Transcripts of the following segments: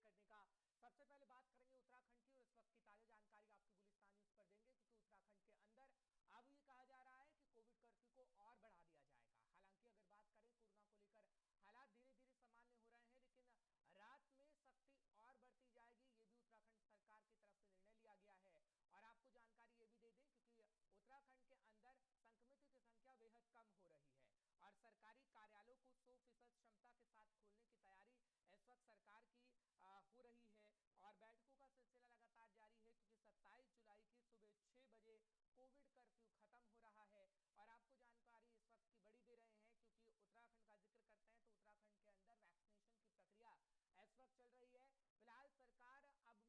करने का। सबसे पहले बात करेंगे उत्तराखंड की और इस वक्त की ताजा जानकारी आपकी गुलिस्तान न्यूज पर देंगे, क्योंकि उत्तराखंड के अंदर अब ये कहा जा रहा है कि कोविड कर्फ्यू को और बढ़ा दिया जाएगा। हालांकि अगर बात करें कोरोना को लेकर हालात धीरे धीरे सामान्य हो रहे हैं, लेकिन रात में सख्ती और बढ़ती जाएगी, ये भी उत्तराखंड सरकार की तरफ से निर्णय लिया गया है। और आपको जानकारी ये भी दे दें, क्योंकि उत्तराखंड के अंदर संक्रमितों की संख्या बेहद कम हो रही है और सरकारी कार्यालयों को 100% क्षमता के साथ खोलने की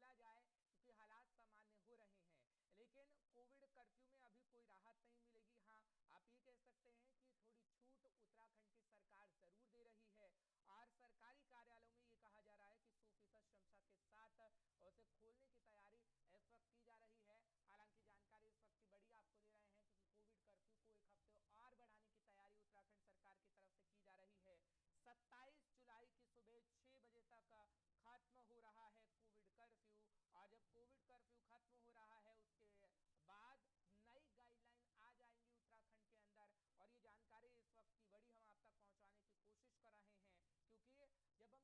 तैयारी इस वक्त सरकार की हो रही है। और बैठकों का सिलसिला लगातार जारी है, क्योंकि 27 जुलाई की सुबह 6 बजे कोविड कर्फ्यू खत्म हो रहा है। और आपको जानकारी इस वक्त की बड़ी दे रहे हैं, क्योंकि उत्तराखंड का जिक्र करते हैं तो उत्तराखंड के अंदर वैक्सीनेशन की प्रक्रिया इस वक्त चल रही है। फिलहाल सरकार अब मूड में नजर आ रही है कि धीरे धीरे सब कुछ खोला जाए, क्योंकि हालात सामान्य हो रहे हैं। लेकिन कोविड कर्फ्यू में अभी कोई राहत नहीं मिलेगी। हाँ, आप ये कह सकते हैं कि थोड़ी छूट उत्तराखंड की सरकार जरूर दे रही है। और सरकारी कार्यालयों में ये कहा जा रहा है कि 100% क्षमता के साथ उसे खोलने की तैयारी इस वक्त की जा रही है। हालांकि जानकारी इस वक्त की बड़ी आपको दे रहे हैं, क्योंकि कोविड कर्फ्यू को एक हफ्ते और बढ़ाने की तैयारी उत्तराखंड सरकार की तरफ से की जा रही है। 27 जुलाई की सुबह 6 बजे तक खत्म हो रहा है कोविड कर्फ्यू। और जब कोविड कर्फ्यू खत्म हो रहा है, उसके बाद नई गाइडलाइन आ जाएंगी उत्तराखंड के अंदर। और ये जानकारी इस वक्त की बड़ी हम आप तक पहुंचाने की कोशिश कर रहे हैं, क्योंकि जब हम पर्यटकों का जिक्र करते हैं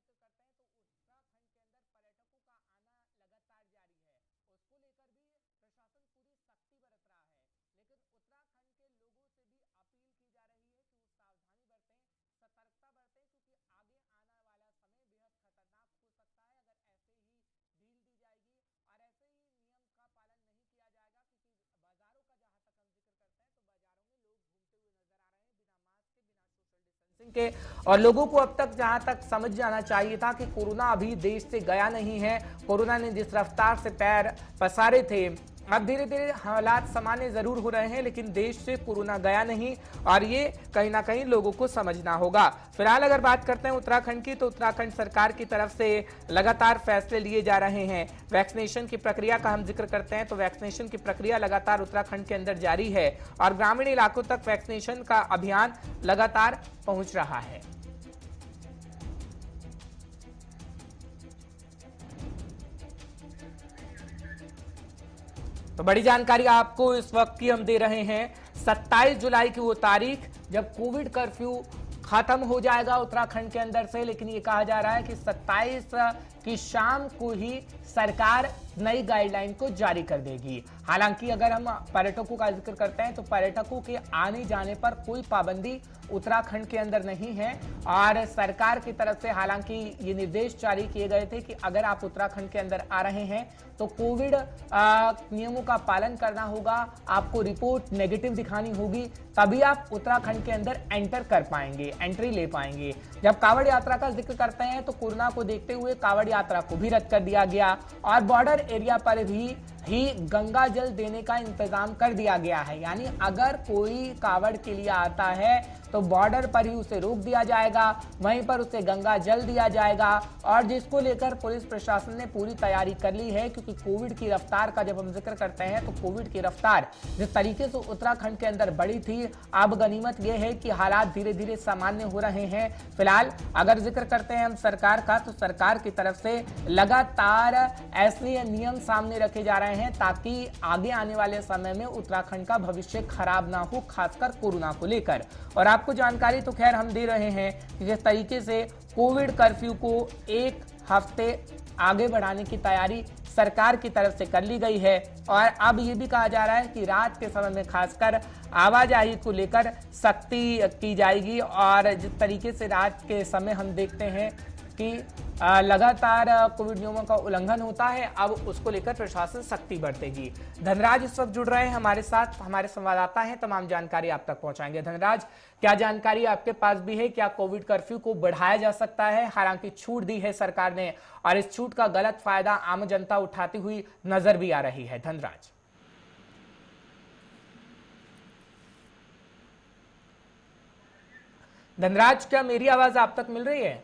तो उत्तराखंड के अंदर पर्यटकों का आना लगातार जारी है। उसको लेकर भी प्रशासन पूरी सख्ती बरत रहा है। लेकिन उत्तराखंड के लोगों से भी अपील की जा रही है कि वो सावधानी बरतें, सतर्कता बरतें, क्योंकि आगे आने वाला समय बेहद खतरनाक हो सकता है अगर ऐसे ही ढील दी जाएगी और ऐसे ही नियम का पालन नहीं किया जाएगा। क्योंकि बाजारों का जहां तक हम जिक्र करते हैं तो बाजारों में लोग घूमते हुए नजर आ रहे हैं बिना मास्क के, बिना सोशल डिस्टेंसिंग के। और लोगों को अब तक जहां तक समझ जाना चाहिए था कि कोरोना अभी देश से गया नहीं है। कोरोना ने जिस रफ्तार से पैर पसारे थे, अब धीरे धीरे हालात सामान्य जरूर हो रहे हैं, लेकिन देश से कोरोना गया नहीं और ये कहीं ना कहीं लोगों को समझना होगा। फिलहाल अगर बात करते हैं उत्तराखंड की, तो उत्तराखंड सरकार की तरफ से लगातार फैसले लिए जा रहे हैं। वैक्सीनेशन की प्रक्रिया का हम जिक्र करते हैं तो वैक्सीनेशन की प्रक्रिया लगातार उत्तराखंड के अंदर जारी है और ग्रामीण इलाकों तक वैक्सीनेशन का अभियान लगातार पहुंच रहा है। तो बड़ी जानकारी आपको इस वक्त की हम दे रहे हैं। 27 जुलाई की वो तारीख जब कोविड कर्फ्यू खत्म हो जाएगा उत्तराखंड के अंदर से, लेकिन ये कहा जा रहा है कि 27 की शाम को ही सरकार नई गाइडलाइन को जारी कर देगी। हालांकि अगर हम पर्यटकों का जिक्र करते हैं तो पर्यटकों के आने जाने पर कोई पाबंदी उत्तराखंड के अंदर नहीं है और सरकार की तरफ से हालांकि ये निर्देश जारी किए गए थे कि अगर आप उत्तराखंड के अंदर आ रहे हैं तो कोविड नियमों का पालन करना होगा, आपको रिपोर्ट नेगेटिव दिखानी होगी, तभी आप उत्तराखंड के अंदर एंटर कर पाएंगे, एंट्री ले पाएंगे। जब कांवड़ यात्रा का जिक्र करते हैं तो कोरोना को देखते हुए कांवड़ यात्रा को भी रद्द कर दिया गया और बॉर्डर एरिया पर भी गंगा जल देने का इंतजाम कर दिया गया है। यानी अगर कोई कांवड़ के लिए आता है तो बॉर्डर पर ही उसे रोक दिया जाएगा, वहीं पर उसे गंगा जल दिया जाएगा। और जिसको लेकर पुलिस प्रशासन ने पूरी तैयारी कर ली है, क्योंकि कोविड की रफ्तार का जब हम जिक्र करते हैं तो कोविड की रफ्तार जिस तरीके से उत्तराखंड के अंदर बढ़ी थी, अब गनीमत यह है कि हालात धीरे धीरे सामान्य हो रहे हैं। फिलहाल अगर जिक्र करते हैं हम सरकार का, तो सरकार की तरफ से लगातार ऐसे नियम सामने रखे जा रहे हैं ताकि आगे आने वाले समय में उत्तराखंड का भविष्य खराब ना हो, खासकर कोरोना को लेकर। और आपको जानकारी तो खैर हम दे रहे हैं कि जिस तरीके से कोविड कर्फ्यू को एक हफ्ते आगे बढ़ाने की तैयारी सरकार की तरफ से कर ली गई है और अब यह भी कहा जा रहा है कि रात के समय में खासकर आवाजाही को लेकर सख्ती की जाएगी। और जिस तरीके से रात के समय हम देखते हैं कि लगातार कोविड नियमों का उल्लंघन होता है, अब उसको लेकर प्रशासन सख्ती बरतेगी। धनराज इस वक्त जुड़ रहे हैं हमारे साथ, हमारे संवाददाता हैं, तमाम जानकारी आप तक पहुंचाएंगे। धनराज, क्या जानकारी आपके पास भी है? क्या कोविड कर्फ्यू को बढ़ाया जा सकता है? हालांकि छूट दी है सरकार ने और इस छूट का गलत फायदा आम जनता उठाती हुई नजर भी आ रही है। धनराज, क्या मेरी आवाज आप तक मिल रही है?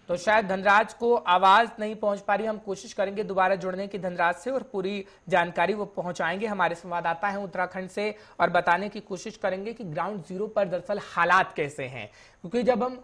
तो शायद धनराज को आवाज नहीं पहुंच पा रही, हम कोशिश करेंगे दोबारा जुड़ने की धनराज से और पूरी जानकारी वो पहुंचाएंगे। हमारे संवाददाता हैं उत्तराखंड से और बताने की कोशिश करेंगे कि ग्राउंड जीरो पर दरअसल हालात कैसे हैं, क्योंकि जब हम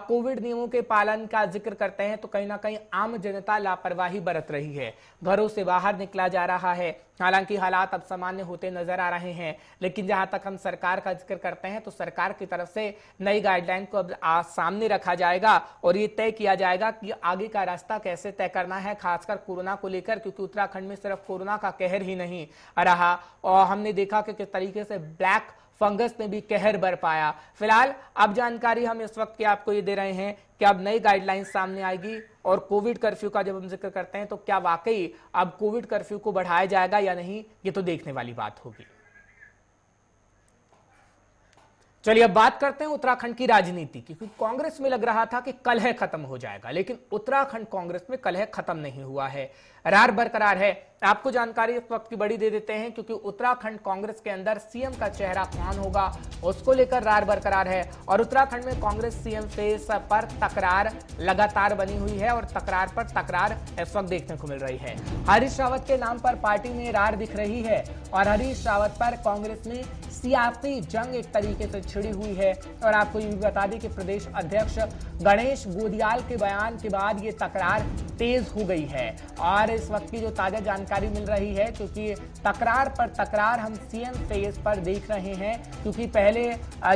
कोविड नियमों के पालन का जिक्र करते हैं तो कहीं ना कहीं आम जनता लापरवाही बरत रही है, घरों से बाहर निकला जा रहा है। हालांकि हालात अब सामान्य होते नजर आ रहे हैं, लेकिन जहां तक हम सरकार का जिक्र करते हैं तो सरकार की तरफ से नई गाइडलाइन को अब सामने रखा जाएगा और ये तय किया जाएगा कि आगे का रास्ता कैसे तय करना है, खासकर कोरोना को लेकर, क्योंकि उत्तराखंड में सिर्फ कोरोना का कहर ही नहीं रहा और हमने देखा कि किस तरीके से ब्लैक फंगस ने भी कहर बरपाया। फिलहाल अब जानकारी हम इस वक्त की आपको ये दे रहे हैं कि अब नई गाइडलाइन सामने आएगी और कोविड कर्फ्यू का जब हम जिक्र करते हैं तो क्या वाकई अब कोविड कर्फ्यू को बढ़ाया जाएगा या नहीं, ये तो देखने वाली बात होगी। चलिए अब बात करते हैं उत्तराखंड की राजनीति की, क्योंकि कांग्रेस में लग रहा था कि कलह खत्म हो जाएगा, लेकिन उत्तराखंड कांग्रेस में कलह खत्म नहीं हुआ है, रार बरकरार है। आपको जानकारी इस वक्त की बड़ी दे देते हैं, क्योंकि उत्तराखंड कांग्रेस के अंदर सीएम का चेहरा कौन होगा उसको लेकर रार बरकरार है और उत्तराखंड में कांग्रेस सीएम फेस पर तकरार लगातार बनी हुई है और तकरार पर तकरार इस वक्त देखने को मिल रही है। हरीश रावत के नाम पर पार्टी में रार दिख रही है और हरीश रावत पर कांग्रेस में सियासी जंग एक तरीके से छिड़ी हुई है। और आपको ये भी बता दें कि प्रदेश अध्यक्ष गणेश गोदियाल के बयान के बाद ये तकरार तेज हो गई है और इस वक्त की जो ताजा जानकारी मिल रही है, क्योंकि तकरार पर तकरार हम सीएम फेस पर देख रहे हैं, क्योंकि पहले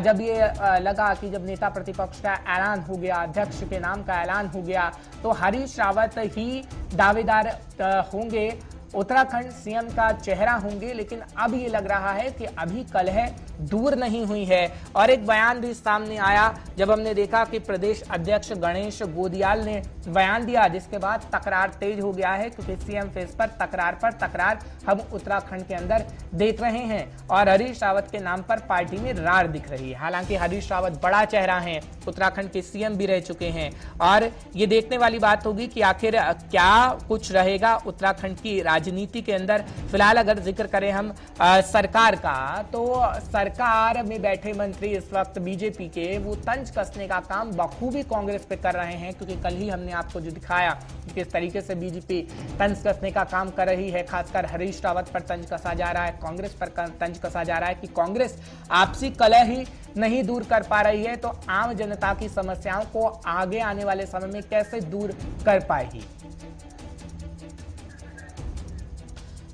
जब ये लगा कि जब नेता प्रतिपक्ष का ऐलान हो गया, अध्यक्ष के नाम का ऐलान हो गया, तो हरीश रावत ही दावेदार होंगे, उत्तराखंड सीएम का चेहरा होंगे। लेकिन अब ये लग रहा है कि अभी कलह दूर नहीं हुई है और एक बयान भी सामने आया जब हमने देखा कि प्रदेश अध्यक्ष गणेश गोदियाल ने बयान दिया, जिसके बाद तकरार तेज हो गया है, क्योंकि सीएम फेस पर तकरार हम उत्तराखंड के अंदर देख रहे हैं और हरीश रावत के नाम पर पार्टी में रार दिख रही है। हालांकि हरीश रावत बड़ा चेहरा है, उत्तराखंड के सीएम भी रह चुके हैं और ये देखने वाली बात होगी कि आखिर क्या कुछ रहेगा उत्तराखंड की राजनीति के अंदर। फिलहाल अगर जिक्र करें हम सरकार का, तो सरकार में बैठे मंत्री इस वक्त बीजेपी के, वो तंज कसने का काम बखूबी कांग्रेस पे कर रहे हैं, क्योंकि कल ही हमने आपको जो दिखाया कि किस तरीके से बीजेपी तंज कसने का काम कर रही है। खासकर हरीश रावत पर तंज कसा जा रहा है, कांग्रेस पर तंज कसा जा रहा है कि कांग्रेस आपसी कलह ही नहीं दूर कर पा रही है, तो आम जनता की समस्याओं को आगे आने वाले समय में कैसे दूर कर पाएगी।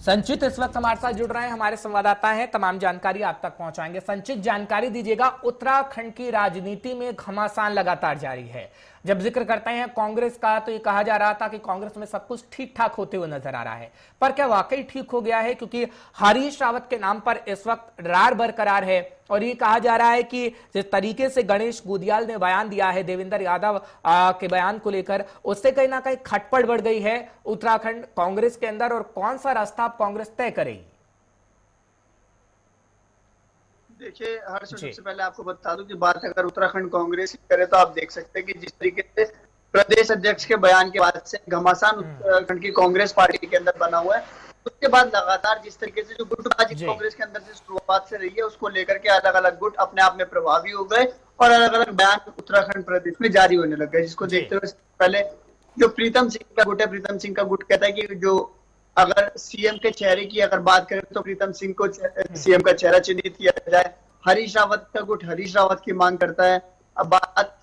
संचित इस वक्त हमारे साथ जुड़ रहे हैं, हमारे संवाददाता हैं, तमाम जानकारी आप तक पहुंचाएंगे। संचित, जानकारी दीजिएगा, उत्तराखंड की राजनीति में घमासान लगातार जारी है। जब जिक्र करते हैं कांग्रेस का तो ये कहा जा रहा था कि कांग्रेस में सब कुछ ठीक ठाक होते हुए नजर आ रहा है, पर क्या वाकई ठीक हो गया है? क्योंकि हरीश रावत के नाम पर इस वक्त रार बरकरार है और ये कहा जा रहा है कि जिस तरीके से गणेश गोदियाल ने बयान दिया है देवेंद्र यादव के बयान को लेकर, उससे कहीं ना कहीं खटपट बढ़ गई है उत्तराखंड कांग्रेस के अंदर और कौन सा रास्ता अब कांग्रेस तय करेगी। देखिए हर्ष, सबसे पहले आपको बता दूं कि बात अगर उत्तराखंड कांग्रेस की करे तो आप देख सकते हैं कि जिस तरीके से प्रदेश अध्यक्ष के बयान के बाद से घमासान उत्तराखंड की कांग्रेस पार्टी के अंदर बना हुआ है, उसके बाद लगातार जिस तरीके से जो गुटबाजी कांग्रेस के अंदर से शुरुआत से रही है, उसको लेकर के अलग अलग गुट अपने आप में प्रभावी हो गए और अलग अलग बयान उत्तराखंड प्रदेश में जारी होने लग गए, जिसको देखते हुए पहले जो प्रीतम सिंह का गुट है, प्रीतम सिंह का गुट कहता है कि जो अगर सीएम के चेहरे की अगर बात करें तो प्रीतम सिंह को सीएम का चेहरा चिन्हित किया जाए। हरीश रावत का गुट हरीश रावत की मांग करता है। अब बात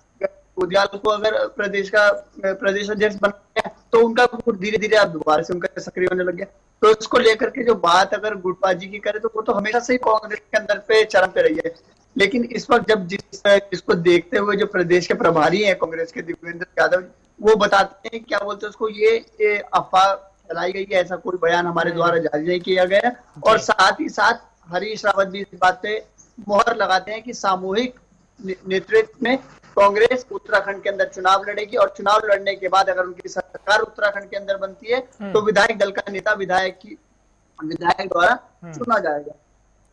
गोदियाल को अगर प्रदेश अध्यक्ष बनाया है तो उनका गुट धीरे धीरे अब दोबारा से उनका सक्रिय होने लग गया। तो इसको लेकर के जो बात अगर गुटबाजी की करे तो वो तो हमेशा से ही कांग्रेस के अंदर पे चरम पे रही है, लेकिन इस वक्त जब जिसको देखते हुए जो प्रदेश के प्रभारी है कांग्रेस के दिव्येंद्र यादव, वो बताते हैं क्या बोलते हैं उसको, ये अफवाह फैलाई गई है, ऐसा कोई बयान हमारे द्वारा जारी नहीं किया गया। और साथ ही साथ हरीश रावत भी इस बात पे मोहर लगाते हैं कि सामूहिक नेतृत्व में कांग्रेस उत्तराखंड के अंदर चुनाव लड़ेगी और चुनाव लड़ने के बाद अगर उनकी सरकार उत्तराखंड के अंदर बनती है तो विधायक दल का नेता विधायक द्वारा चुना जाएगा।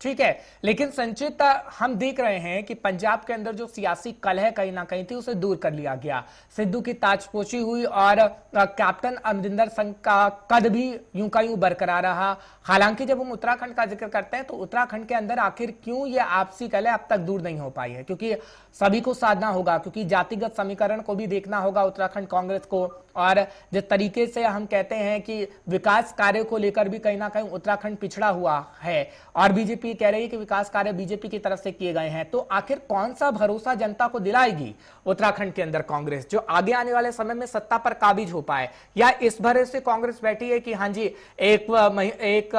ठीक है, लेकिन संचित हम देख रहे हैं कि पंजाब के अंदर जो सियासी कलह कहीं ना कहीं थी उसे दूर कर लिया गया, सिद्धू की ताजपोशी हुई और कैप्टन अमरिंदर सिंह का कद भी यूं का यूं बरकरार रहा। हालांकि जब हम उत्तराखंड का जिक्र करते हैं तो उत्तराखंड के अंदर आखिर क्यों ये आपसी कलह अब तक दूर नहीं हो पाई है, क्योंकि सभी को साधना होगा, क्योंकि जातिगत समीकरण को भी देखना होगा उत्तराखंड कांग्रेस को, और जिस तरीके से हम कहते हैं कि विकास कार्य को लेकर भी कहीं ना कहीं उत्तराखंड पिछड़ा हुआ है और बीजेपी कह रही है कि विकास कार्य बीजेपी की तरफ से किए गए हैं, तो आखिर कौन सा भरोसा जनता को दिलाएगी उत्तराखंड के अंदर कांग्रेस जो आगे आने वाले समय में सत्ता पर काबिज हो पाए, या इस भरोसे से कांग्रेस बैठी है कि हाँ जी एक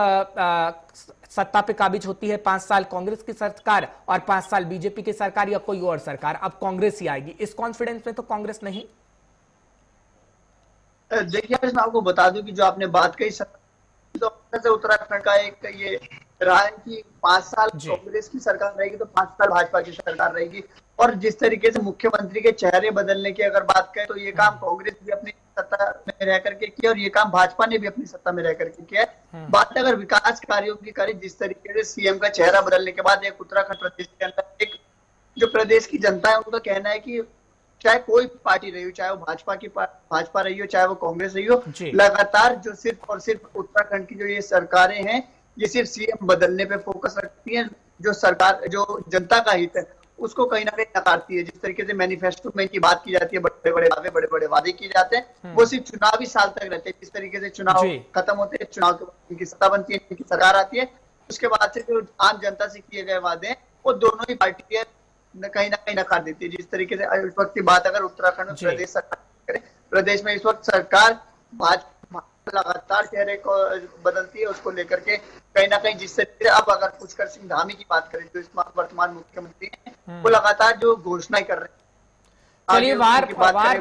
सत्ता पे काबिज होती है 5 साल कांग्रेस की सरकार और 5 साल बीजेपी की सरकार या कोई और सरकार, अब कांग्रेस ही आएगी, इस कॉन्फिडेंस में तो कांग्रेस नहीं। देखिए मैं आपको बता दूं कि जो आपने बात कही तो उत्तराखंड का एक ये रहा है कि 5 साल कांग्रेस की सरकार रहेगी तो 5 साल भाजपा की सरकार रहेगी, और जिस तरीके से मुख्यमंत्री के चेहरे बदलने की अगर बात करें तो ये काम कांग्रेस भी अपनी सत्ता में रह करके किया और ये काम भाजपा ने भी अपनी सत्ता में रह करके किया है। बात अगर विकास कार्यों की करें, जिस तरीके से सीएम का चेहरा बदलने के बाद एक उत्तराखंड प्रदेश के अंदर एक जो प्रदेश की जनता है उनका कहना है कि चाहे कोई पार्टी रही हो, चाहे वो भाजपा रही हो, चाहे वो कांग्रेस रही हो, लगातार जो सिर्फ और सिर्फ उत्तराखंड की जो ये सरकारें हैं ये सिर्फ सीएम बदलने पे फोकस रखती हैं, जो सरकार जो जनता का हित है उसको कहीं ना कहीं नकारती है। जिस तरीके से मैनिफेस्टो में की बात की जाती है, बड़े बड़े वादे किए जाते हैं, वो सिर्फ चुनावी साल तक रहते हैं। जिस तरीके से चुनाव खत्म होते हैं, चुनाव के बाद इनकी सत्ता बनती है, इनकी सरकार आती है, उसके बाद से जो आम जनता से किए गए वादे हैं वो दोनों ही पार्टियां कहीं ना कहीं नकार देती है। जिस तरीके से इस वक्त की बात अगर उत्तराखंड में प्रदेश सरकार करें, प्रदेश में इस वक्त सरकार भाजपा लगातार चेहरे को बदलती है, उसको लेकर के कहीं ना कहीं जिस तरीके से अब अगर पुष्कर सिंह धामी की बात करें जो इस वर्तमान मुख्यमंत्री हैं वो लगातार जो घोषणाएं कर रहे हैं। चलिए वार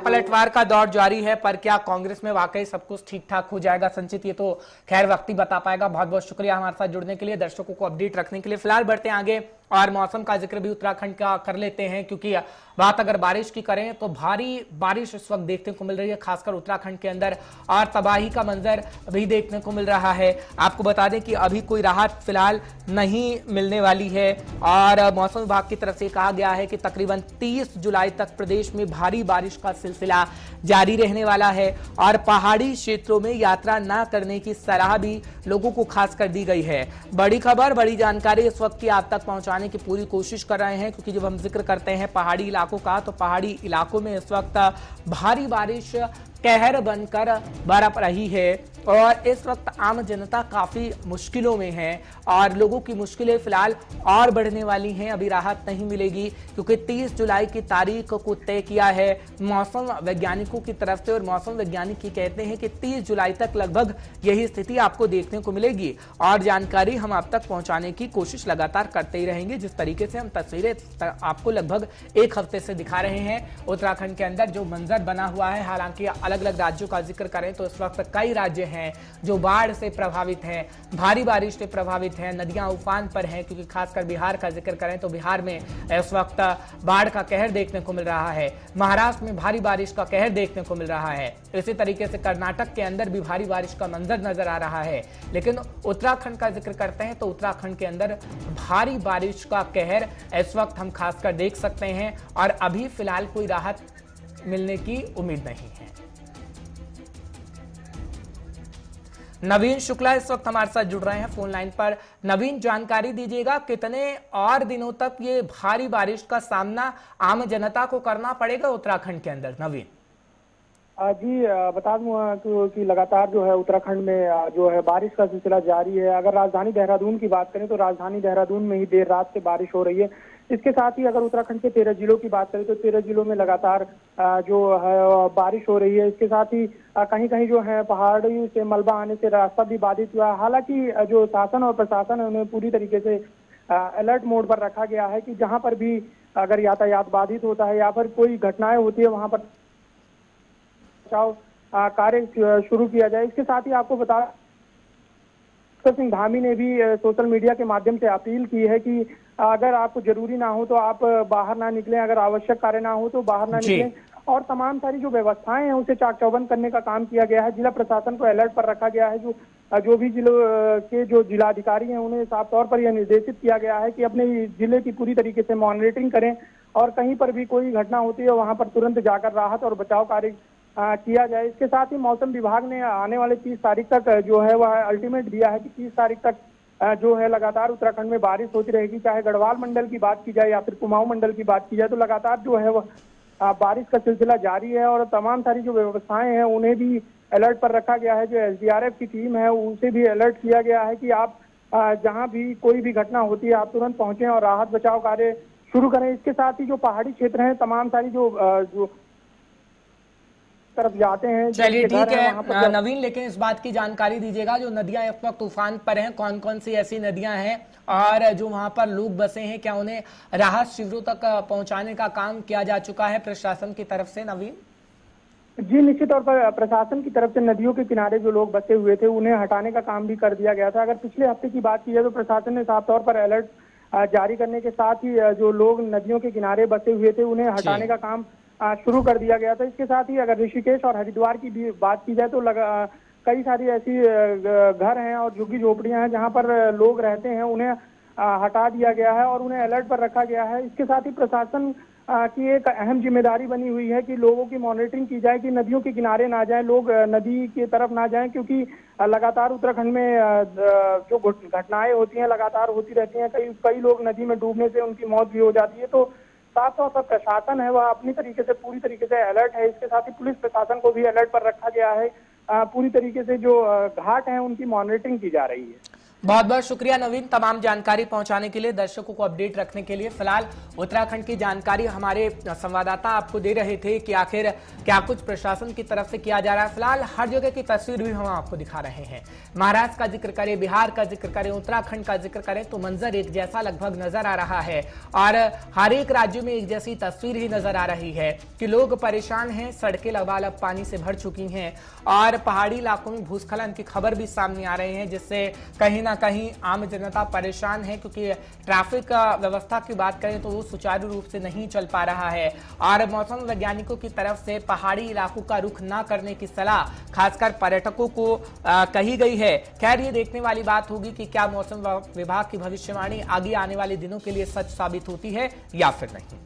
पलटवार का दौर जारी है, पर क्या कांग्रेस में वाकई सब कुछ ठीक ठाक हो जाएगा संचित, ये तो खैर वक्त ही बता पाएगा। बहुत बहुत शुक्रिया हमारे साथ जुड़ने के लिए, दर्शकों को अपडेट रखने के लिए। फिलहाल बढ़ते हैं आगे और मौसम का जिक्र भी उत्तराखंड का कर लेते हैं, क्योंकि बात अगर बारिश की करें तो भारी बारिश इस वक्त देखने को मिल रही है खासकर उत्तराखंड के अंदर, और तबाही का मंजर भी देखने को मिल रहा है। आपको बता दें कि अभी कोई राहत फिलहाल नहीं मिलने वाली है और मौसम विभाग की तरफ से कहा गया है कि तकरीबन 30 जुलाई तक प्रदेश में भारी बारिश का सिलसिला जारी रहने वाला है और पहाड़ी क्षेत्रों में यात्रा न करने की सलाह भी लोगों को खास कर दी गई है। बड़ी खबर, बड़ी जानकारी इस वक्त की आप तक पहुंचाने की पूरी कोशिश कर रहे हैं, क्योंकि जब हम जिक्र करते हैं पहाड़ी इलाकों का तो पहाड़ी इलाकों में इस वक्त भारी बारिश कहर बनकर बरप रही है और इस वक्त आम जनता काफी मुश्किलों में है और लोगों की मुश्किलें फिलहाल और बढ़ने वाली हैं। अभी राहत नहीं मिलेगी क्योंकि 30 जुलाई की तारीख को तय किया है मौसम वैज्ञानिकों की तरफ से, और मौसम वैज्ञानिक ये कहते हैं कि 30 जुलाई तक लगभग यही स्थिति आपको देखने को मिलेगी और जानकारी हम आप तक पहुंचाने की कोशिश लगातार करते ही रहेंगे। जिस तरीके से हम तस्वीरें आपको लगभग एक हफ्ते से दिखा रहे हैं उत्तराखंड के अंदर जो मंजर बना हुआ है, हालांकि अलग अलग राज्यों का जिक्र करें तो इस वक्त कई राज्य हैं जो बाढ़ से प्रभावित हैं, भारी बारिश से प्रभावित हैं, नदियां उफान पर हैं, क्योंकि खासकर बिहार का जिक्र करें तो बिहार में इस वक्त बाढ़ का कहर देखने को मिल रहा है, महाराष्ट्र में भारी बारिश का कहर देखने को मिल रहा है, इसी तरीके से कर्नाटक के अंदर भी भारी बारिश का मंजर नजर आ रहा है। लेकिन उत्तराखंड का जिक्र करते हैं तो उत्तराखंड के अंदर भारी बारिश का कहर इस वक्त हम खासकर देख सकते हैं और अभी फिलहाल कोई राहत मिलने की उम्मीद नहीं है। नवीन शुक्ला इस वक्त हमारे साथ जुड़ रहे हैं फोन लाइन पर। नवीन, जानकारी दीजिएगा कितने और दिनों तक ये भारी बारिश का सामना आम जनता को करना पड़ेगा उत्तराखंड के अंदर? नवीन जी बता दूं कि लगातार जो है उत्तराखंड में जो है बारिश का सिलसिला जारी है। अगर राजधानी देहरादून की बात करें तो राजधानी देहरादून में ही देर रात से बारिश हो रही है। इसके साथ ही अगर उत्तराखंड के 13 जिलों की बात करें तो 13 जिलों में लगातार जो है बारिश हो रही है। इसके साथ ही कहीं कहीं जो है पहाड़ियों से मलबा आने से रास्ता भी बाधित हुआ। हालांकि जो शासन और प्रशासन है उन्हें पूरी तरीके से अलर्ट मोड पर रखा गया है कि जहां पर भी अगर यातायात बाधित होता है या फिर कोई घटनाएं होती है वहां पर बचाव कार्य शुरू किया जाए। इसके साथ ही आपको बता पुष्कर सिंह धामी ने भी सोशल मीडिया के माध्यम से अपील की है कि अगर आपको जरूरी ना हो तो आप बाहर ना निकलें, अगर आवश्यक कार्य ना हो तो बाहर ना निकलें। और तमाम सारी जो व्यवस्थाएं हैं उसे चाक चौबंद करने का काम किया गया है। जिला प्रशासन को अलर्ट पर रखा गया है। जो भी जिलों के जो जिलाधिकारी हैं उन्हें साफ तौर पर यह निर्देशित किया गया है कि अपने जिले की पूरी तरीके से मॉनिटरिंग करें और कहीं पर भी कोई घटना होती है वहां पर तुरंत जाकर राहत और बचाव कार्य किया जाए। इसके साथ ही मौसम विभाग ने आने वाले 30 तारीख तक जो है वह अल्टीमेट दिया है कि 30 तारीख तक जो है लगातार उत्तराखंड में बारिश होती रहेगी। चाहे गढ़वाल मंडल की बात की जाए या फिर कुमाऊं मंडल की बात की जाए तो लगातार जो है वह बारिश का सिलसिला जारी है और तमाम सारी जो व्यवस्थाएं हैं उन्हें भी अलर्ट पर रखा गया है। जो एसडीआरएफ की टीम है उसे भी अलर्ट किया गया है कि आप जहां भी कोई भी घटना होती है आप तुरंत पहुंचे और राहत बचाव कार्य शुरू करें। इसके साथ ही जो पहाड़ी क्षेत्र हैं तमाम सारी जो तरफ जाते हैं। चलिए ठीक है नवीन, लेकिन इस बात की जानकारी दीजिएगा जो नदियां इस वक्त तूफान पर हैं, कौन कौन सी ऐसी नदियां हैं और जो वहां पर लोग बसे हैं, क्या उन्हें राहत शिविरों तक पहुंचाने का काम किया जा चुका है प्रशासन की तरफ से? नवीन जी, निश्चित तौर पर प्रशासन की तरफ से नदियों के किनारे जो लोग बसे हुए थे उन्हें हटाने का काम भी कर दिया गया था। अगर पिछले हफ्ते की बात की जाए तो प्रशासन ने साफ तौर पर अलर्ट जारी करने के साथ ही जो लोग नदियों के किनारे बसे हुए थे उन्हें हटाने का काम शुरू कर दिया गया था। इसके साथ ही अगर ऋषिकेश और हरिद्वार की भी बात की जाए तो कई सारी ऐसी घर हैं और झुग्गी झोपड़ियां हैं जहां पर लोग रहते हैं, उन्हें हटा दिया गया है और उन्हें अलर्ट पर रखा गया है। इसके साथ ही प्रशासन की एक अहम जिम्मेदारी बनी हुई है कि लोगों की मॉनिटरिंग की जाए कि नदियों के किनारे ना जाएं, लोग नदी की तरफ ना जाएं, क्योंकि लगातार उत्तराखंड में जो घटनाएं होती हैं लगातार होती रहती हैं। कई लोग नदी में डूबने से उनकी मौत भी हो जाती है। तो साफ तौर पर प्रशासन है वह अपनी तरीके से पूरी तरीके से अलर्ट है। इसके साथ ही पुलिस प्रशासन को भी अलर्ट पर रखा गया है। पूरी तरीके से जो घाट हैं उनकी मॉनिटरिंग की जा रही है। बहुत बहुत शुक्रिया नवीन, तमाम जानकारी पहुंचाने के लिए, दर्शकों को अपडेट रखने के लिए। फिलहाल उत्तराखंड की जानकारी हमारे संवाददाता आपको दे रहे थे कि आखिर क्या कुछ प्रशासन की तरफ से किया जा रहा है। फिलहाल हर जगह की तस्वीर भी हम आपको दिखा रहे हैं। महाराष्ट्र का जिक्र करें, बिहार का जिक्र करें, उत्तराखंड का जिक्र करें तो मंजर एक जैसा लगभग नजर आ रहा है और हर एक राज्य में एक जैसी तस्वीर ही नजर आ रही है कि लोग परेशान हैं, सड़कें लबालब पानी से भर चुकी हैं और पहाड़ी इलाकों में भूस्खलन की खबर भी सामने आ रहे हैं, जिससे कहीं ना कहीं आम जनता परेशान है क्योंकि ट्रैफिक व्यवस्था की बात करें तो वो सुचारू रूप से नहीं चल पा रहा है और मौसम वैज्ञानिकों की तरफ से पहाड़ी इलाकों का रुख ना करने की सलाह खासकर पर्यटकों को कही गई है। खैर ये देखने वाली बात होगी कि क्या मौसम विभाग की भविष्यवाणी आगे आने वाले दिनों के लिए सच साबित होती है या फिर नहीं।